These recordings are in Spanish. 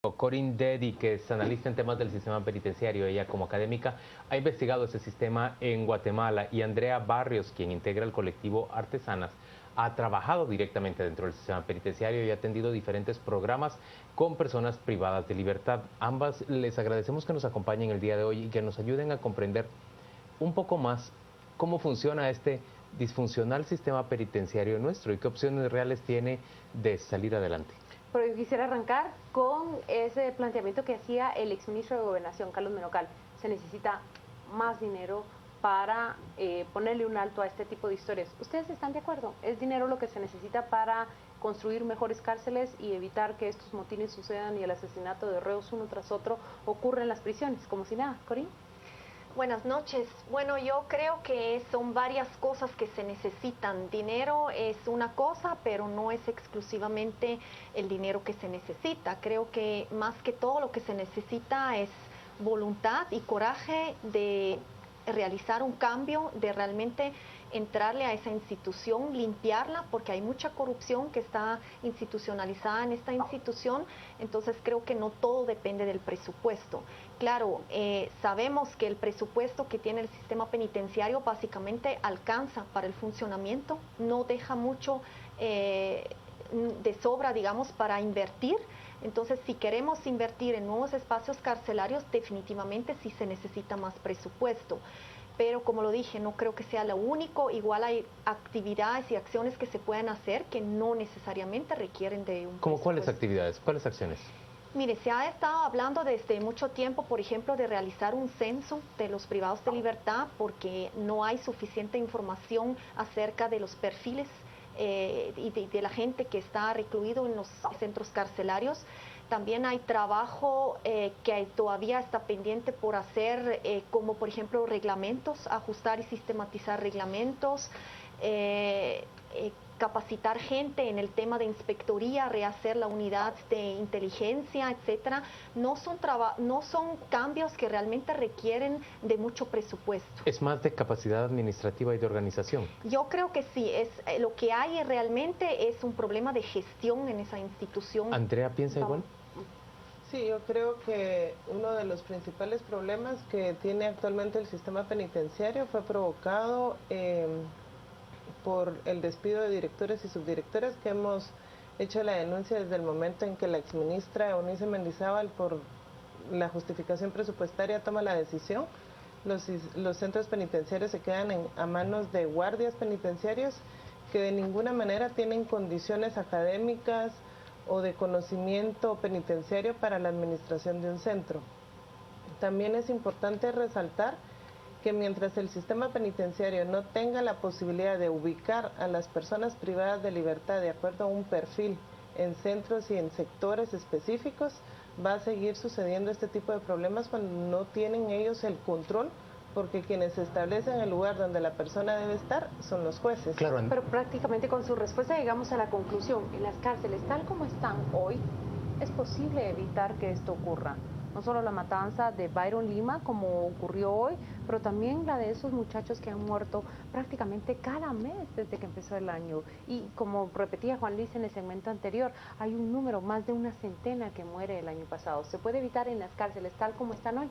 Corinne Dedi, que es analista en temas del sistema penitenciario, ella como académica ha investigado ese sistema en Guatemala, y Andrea Barrios, quien integra el colectivo Artesanas, ha trabajado directamente dentro del sistema penitenciario y ha atendido diferentes programas con personas privadas de libertad. Ambas les agradecemos que nos acompañen el día de hoy y que nos ayuden a comprender un poco más cómo funciona este disfuncional sistema penitenciario nuestro y qué opciones reales tiene de salir adelante. Pero yo quisiera arrancar con ese planteamiento que hacía el exministro de Gobernación, Carlos Menocal. Se necesita más dinero para ponerle un alto a este tipo de historias. ¿Ustedes están de acuerdo? ¿Es dinero lo que se necesita para construir mejores cárceles y evitar que estos motines sucedan y el asesinato de reos uno tras otro ocurra en las prisiones? Como si nada, Corín. Buenas noches. Bueno, yo creo que son varias cosas que se necesitan. Dinero es una cosa, pero no es exclusivamente el dinero que se necesita. Creo que más que todo lo que se necesita es voluntad y coraje de realizar un cambio, de realmente entrarle a esa institución, limpiarla, porque hay mucha corrupción que está institucionalizada en esta institución. Entonces creo que no todo depende del presupuesto. Claro, sabemos que el presupuesto que tiene el sistema penitenciario básicamente alcanza para el funcionamiento, no deja mucho de sobra, digamos, para invertir. Entonces, si queremos invertir en nuevos espacios carcelarios, definitivamente sí se necesita más presupuesto. Pero como lo dije, no creo que sea lo único. Igual hay actividades y acciones que se pueden hacer que no necesariamente requieren de un ¿Cómo cuáles actividades? ¿Cuáles acciones? Mire, se ha estado hablando desde mucho tiempo, por ejemplo, de realizar un censo de los privados de libertad, porque no hay suficiente información acerca de los perfiles y de la gente que está recluido en los centros carcelarios. También hay trabajo que todavía está pendiente por hacer, como por ejemplo reglamentos, ajustar y sistematizar reglamentos, capacitar gente en el tema de inspectoría, rehacer la unidad de inteligencia, etcétera. No son cambios que realmente requieren de mucho presupuesto. Es más de capacidad administrativa y de organización. Yo creo que sí, lo que hay realmente es un problema de gestión en esa institución. ¿Andrea piensa igual? Sí, yo creo que uno de los principales problemas que tiene actualmente el sistema penitenciario fue provocado por el despido de directores y subdirectores, que hemos hecho la denuncia desde el momento en que la exministra Eunice Mendizábal, por la justificación presupuestaria, toma la decisión. Los centros penitenciarios se quedan a manos de guardias penitenciarios que de ninguna manera tienen condiciones académicas o de conocimiento penitenciario para la administración de un centro. También es importante resaltar que mientras el sistema penitenciario no tenga la posibilidad de ubicar a las personas privadas de libertad de acuerdo a un perfil en centros y en sectores específicos, va a seguir sucediendo este tipo de problemas cuando no tienen ellos el control, porque quienes establecen el lugar donde la persona debe estar son los jueces. Claro. Pero prácticamente con su respuesta llegamos a la conclusión: en las cárceles tal como están hoy, es posible evitar que esto ocurra. No solo la matanza de Byron Lima, como ocurrió hoy, pero también la de esos muchachos que han muerto prácticamente cada mes desde que empezó el año. Y como repetía Juan Luis en el segmento anterior, hay un número, más de una centena que muere el año pasado. ¿Se puede evitar en las cárceles tal como están hoy?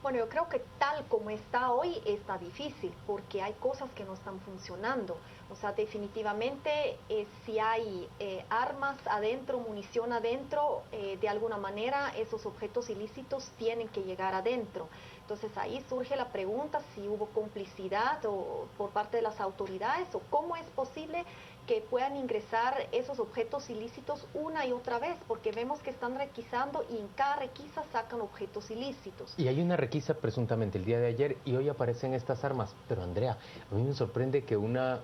Bueno, yo creo que tal como está hoy está difícil, porque hay cosas que no están funcionando. O sea, definitivamente si hay armas adentro, munición adentro, de alguna manera esos objetos ilícitos tienen que llegar adentro. Entonces ahí surge la pregunta si hubo complicidad por parte de las autoridades, o cómo es posible que puedan ingresar esos objetos ilícitos una y otra vez, porque vemos que están requisando y en cada requisa sacan objetos ilícitos. Y hay una requisa presuntamente el día de ayer y hoy aparecen estas armas. Pero Andrea, a mí me sorprende que una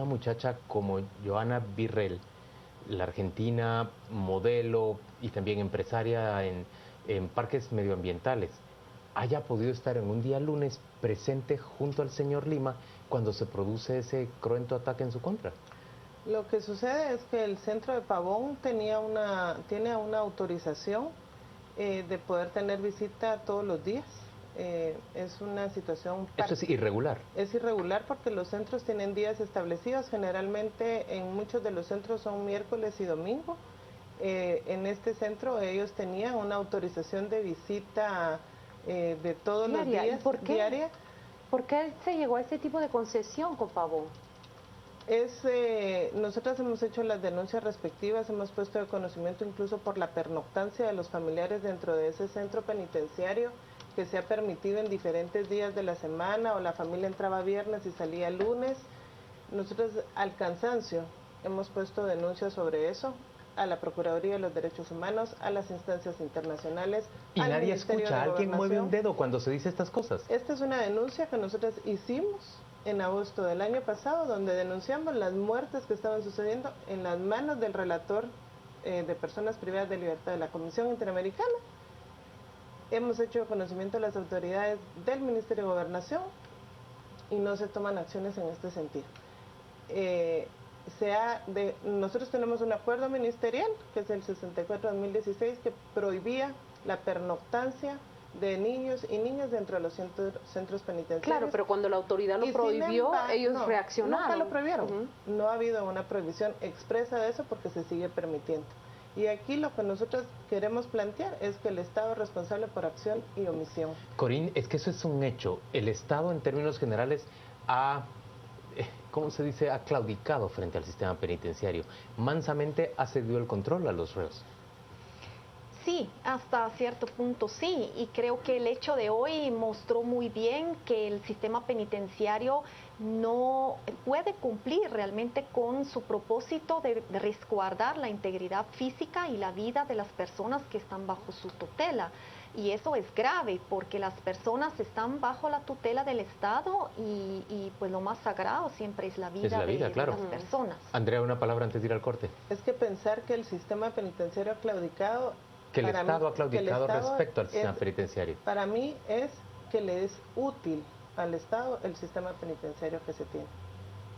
muchacha como Joana Virrell, la argentina, modelo y también empresaria en parques medioambientales, haya podido estar en un día lunes presente junto al señor Lima cuando se produce ese cruento ataque en su contra. Lo que sucede es que el centro de Pavón tiene una autorización de poder tener visita todos los días. Es una situación... Eso es irregular. Es irregular porque los centros tienen días establecidos, generalmente en muchos de los centros son miércoles y domingo, En este centro ellos tenían una autorización de visita de todos los días. ¿Y por qué? Diaria. ¿Por qué se llegó a este tipo de concesión con Pavón? Nosotros hemos hecho las denuncias respectivas, hemos puesto de conocimiento incluso por la pernoctancia de los familiares dentro de ese centro penitenciario, que se ha permitido en diferentes días de la semana, o la familia entraba viernes y salía lunes. Nosotros al cansancio hemos puesto denuncias sobre eso a la Procuraduría de los Derechos Humanos, a las instancias internacionales. ¿Y al nadie Ministerio escucha? de ¿Alguien mueve un Gobernación. dedo cuando se dice estas cosas? Esta es una denuncia que nosotros hicimos en agosto del año pasado, donde denunciamos las muertes que estaban sucediendo en las manos del relator de personas privadas de libertad de la Comisión Interamericana. Hemos hecho conocimiento a las autoridades del Ministerio de Gobernación y no se toman acciones en este sentido. Nosotros tenemos un acuerdo ministerial, que es el 64-2016, que prohibía la pernoctancia de niños y niñas dentro de los centros penitenciarios. Claro, pero cuando la autoridad lo prohibió, ellos reaccionaron. Nunca lo prohibieron. No ha habido una prohibición expresa de eso porque se sigue permitiendo. Y aquí lo que nosotros queremos plantear es que el Estado es responsable por acción y omisión. Corín, es que eso es un hecho. El Estado, en términos generales, ¿cómo se dice?, ha claudicado frente al sistema penitenciario. Mansamente ha cedido el control a los reos. Sí, hasta cierto punto sí, y creo que el hecho de hoy mostró muy bien que el sistema penitenciario no puede cumplir realmente con su propósito de resguardar la integridad física y la vida de las personas que están bajo su tutela. Y eso es grave porque las personas están bajo la tutela del Estado y pues lo más sagrado siempre es la vida, claro. de las personas. Andrea, una palabra antes de ir al corte. Es que pensar que el sistema penitenciario ha claudicado... Que el Estado ha claudicado respecto al sistema penitenciario. Para mí es que le es útil al Estado el sistema penitenciario que se tiene.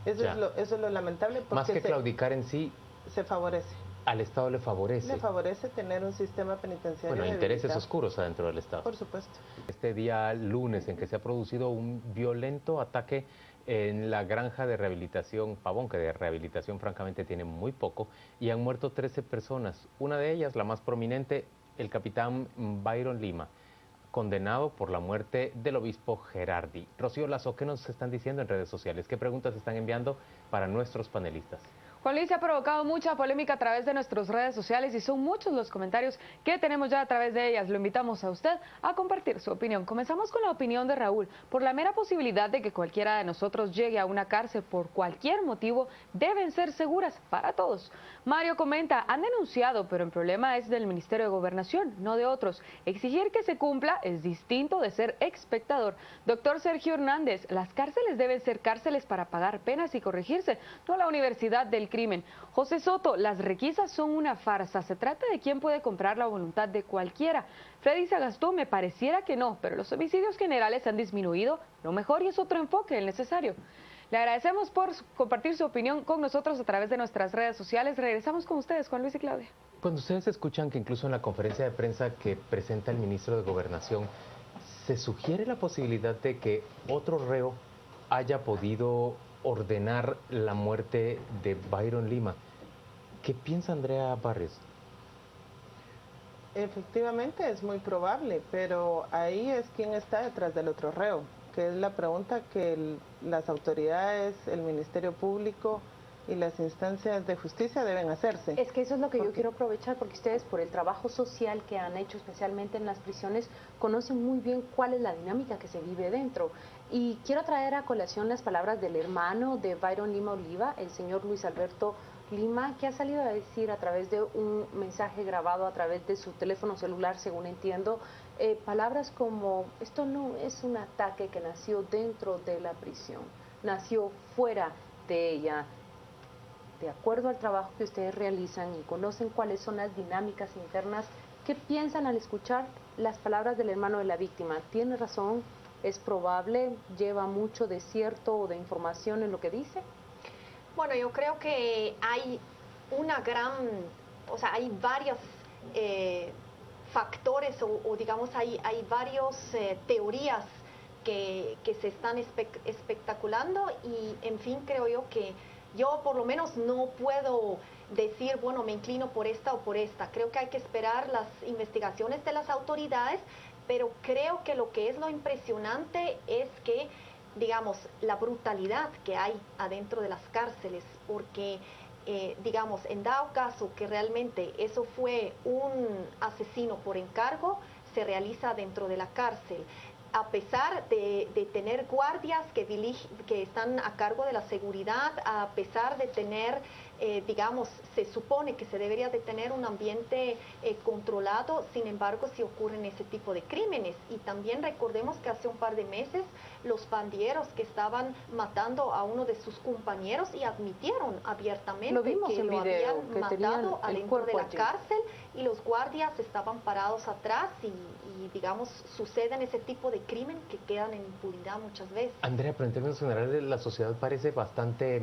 Eso es lo lamentable. Porque más que claudicar en sí, se favorece. Al Estado le favorece. Le favorece tener un sistema penitenciario. Bueno, intereses oscuros adentro del Estado. Por supuesto. Este día lunes en que se ha producido un violento ataque en la granja de rehabilitación Pavón, que de rehabilitación francamente tiene muy poco, y han muerto 13 personas. Una de ellas, la más prominente, el capitán Byron Lima, condenado por la muerte del obispo Gerardi. Rocío Lazo, ¿qué nos están diciendo en redes sociales? ¿Qué preguntas están enviando para nuestros panelistas? Juan Luis, se ha provocado mucha polémica a través de nuestras redes sociales y son muchos los comentarios que tenemos ya a través de ellas. Lo invitamos a usted a compartir su opinión. Comenzamos con la opinión de Raúl. Por la mera posibilidad de que cualquiera de nosotros llegue a una cárcel por cualquier motivo, deben ser seguras para todos. Mario comenta, han denunciado, pero el problema es del Ministerio de Gobernación, no de otros. Exigir que se cumpla es distinto de ser espectador. Doctor Sergio Hernández, las cárceles deben ser cárceles para pagar penas y corregirse, no la universidad del crimen. José Soto, las requisas son una farsa, se trata de quién puede comprar la voluntad de cualquiera. Freddy Sagastó, me pareciera que no, pero los homicidios generales han disminuido, lo mejor y es otro enfoque el necesario. Le agradecemos por compartir su opinión con nosotros a través de nuestras redes sociales. Regresamos con ustedes, Juan Luis y Claudia. Cuando ustedes escuchan que incluso en la conferencia de prensa que presenta el ministro de Gobernación, se sugiere la posibilidad de que otro reo haya podido ordenar la muerte de Byron Lima. ¿Qué piensa Andrea Barrios? Efectivamente es muy probable, pero ahí es quién está detrás del otro reo, que es la pregunta que las autoridades, el Ministerio Público y las instancias de justicia deben hacerse. Es que eso es lo que yo quiero aprovechar, porque ustedes, por el trabajo social que han hecho especialmente en las prisiones, conocen muy bien cuál es la dinámica que se vive dentro. Y quiero traer a colación las palabras del hermano de Byron Lima Oliva, el señor Luis Alberto Lima, que ha salido a decir a través de un mensaje grabado a través de su teléfono celular, según entiendo, palabras como: esto no es un ataque que nació dentro de la prisión, nació fuera de ella. De acuerdo al trabajo que ustedes realizan y conocen cuáles son las dinámicas internas, ¿qué piensan al escuchar las palabras del hermano de la víctima? ¿Tiene razón? ¿Es probable? ¿Lleva mucho de cierto o de información en lo que dice? Bueno, yo creo que hay hay varios factores o digamos hay varios teorías que se están especulando y en fin creo yo que yo por lo menos no puedo decir, bueno, me inclino por esta o por esta. Creo que hay que esperar las investigaciones de las autoridades, pero creo que lo que es lo impresionante es que, digamos, la brutalidad que hay adentro de las cárceles, porque, digamos, en dado caso que realmente eso fue un asesino por encargo, se realiza dentro de la cárcel. A pesar de tener guardias que están a cargo de la seguridad, a pesar de tener, digamos, se supone que se debería de tener un ambiente controlado, sin embargo, si ocurren ese tipo de crímenes. Y también recordemos que hace un par de meses los pandilleros que estaban matando a uno de sus compañeros y admitieron abiertamente que lo habían matado adentro de la cárcel, y los guardias estaban parados atrás y digamos, suceden ese tipo de crimen que quedan en impunidad muchas veces. Andrea, pero en términos generales la sociedad parece bastante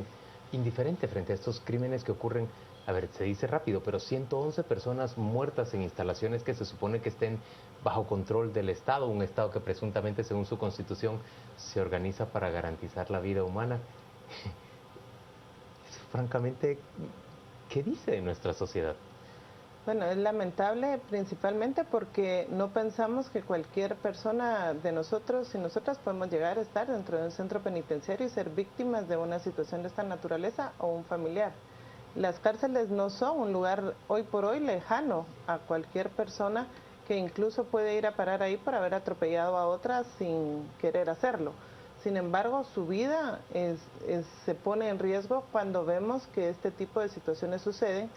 indiferente frente a estos crímenes que ocurren. A ver, se dice rápido, pero 111 personas muertas en instalaciones que se supone que estén bajo control del Estado, un Estado que presuntamente, según su constitución, se organiza para garantizar la vida humana. Eso, francamente, ¿qué dice de nuestra sociedad? Bueno, es lamentable principalmente porque no pensamos que cualquier persona de nosotros y nosotras podemos llegar a estar dentro de un centro penitenciario y ser víctimas de una situación de esta naturaleza o un familiar. Las cárceles no son un lugar hoy por hoy lejano a cualquier persona que incluso puede ir a parar ahí por haber atropellado a otra sin querer hacerlo. Sin embargo, su vida se pone en riesgo cuando vemos que este tipo de situaciones suceden.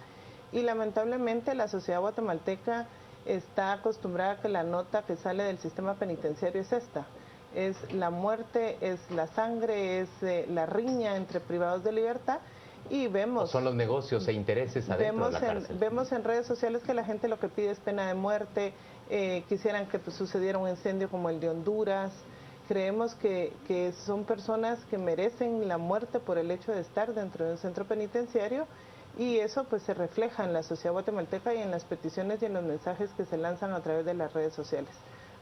Y lamentablemente la sociedad guatemalteca está acostumbrada a que la nota que sale del sistema penitenciario es esta. Es la muerte, es la sangre, es la riña entre privados de libertad, y vemos... O son los negocios e intereses adentro de la cárcel. Vemos en redes sociales que la gente lo que pide es pena de muerte, quisieran que sucediera un incendio como el de Honduras. Creemos que son personas que merecen la muerte por el hecho de estar dentro de un centro penitenciario. Y eso pues se refleja en la sociedad guatemalteca y en las peticiones y en los mensajes que se lanzan a través de las redes sociales.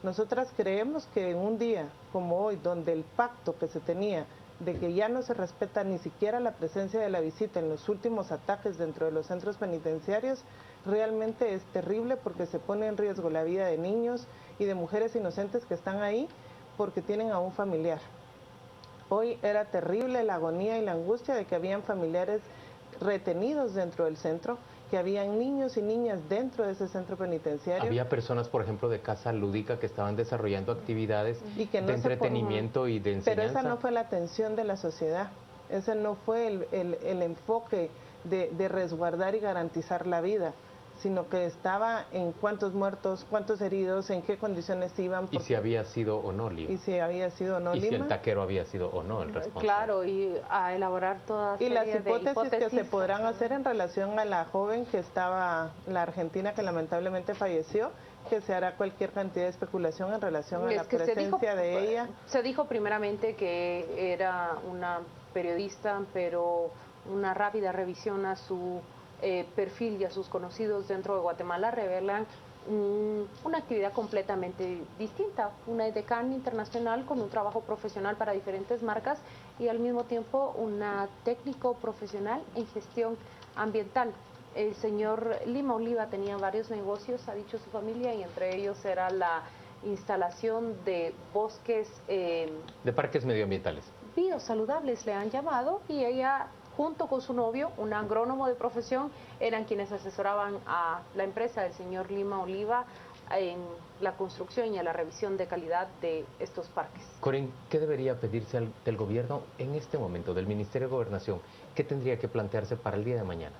Nosotras creemos que en un día como hoy, donde el pacto que se tenía de que ya no se respeta ni siquiera la presencia de la visita en los últimos ataques dentro de los centros penitenciarios, realmente es terrible porque se pone en riesgo la vida de niños y de mujeres inocentes que están ahí porque tienen a un familiar. Hoy era terrible la agonía y la angustia de que habían familiares retenidos dentro del centro, que habían niños y niñas dentro de ese centro penitenciario. Había personas, por ejemplo, de Casa Lúdica que estaban desarrollando actividades de entretenimiento y de enseñanza. Pero esa no fue la atención de la sociedad, ese no fue el enfoque de resguardar y garantizar la vida, sino que estaba en cuántos muertos, cuántos heridos, en qué condiciones iban. Y si había sido o no Lima. Y si había sido o no Lima. Y si el taquero había sido o no el responsable. Claro, y a elaborar todas las hipótesis que se podrán hacer en relación a la joven que estaba, la argentina que lamentablemente falleció, que se hará cualquier cantidad de especulación en relación a la presencia de ella. Se dijo primeramente que era una periodista, pero una rápida revisión a su perfil y a sus conocidos dentro de Guatemala revelan una actividad completamente distinta, una edecán internacional con un trabajo profesional para diferentes marcas y al mismo tiempo una técnico profesional en gestión ambiental. El señor Lima Oliva tenía varios negocios, ha dicho su familia, y entre ellos era la instalación de bosques... de parques medioambientales. Biosaludables le han llamado, y ella, junto con su novio, un agrónomo de profesión, eran quienes asesoraban a la empresa del señor Lima Oliva en la construcción y a la revisión de calidad de estos parques. Corín, ¿qué debería pedirse del gobierno en este momento, del Ministerio de Gobernación? ¿Qué tendría que plantearse para el día de mañana?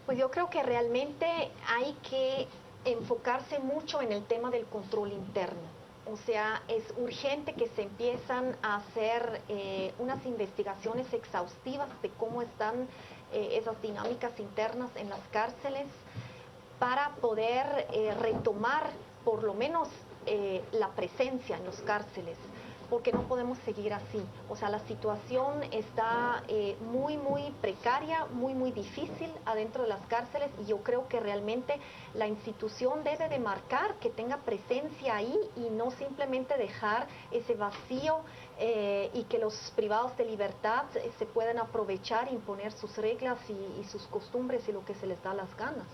Pues yo creo que realmente hay que enfocarse mucho en el tema del control interno. O sea, es urgente que se empiezan a hacer unas investigaciones exhaustivas de cómo están esas dinámicas internas en las cárceles para poder retomar por lo menos la presencia en las cárceles, porque no podemos seguir así. O sea, la situación está muy precaria, muy difícil adentro de las cárceles, y yo creo que realmente la institución debe de marcar que tenga presencia ahí y no simplemente dejar ese vacío y que los privados de libertad se pueden aprovechar, imponer sus reglas y sus costumbres y lo que se les da las ganas.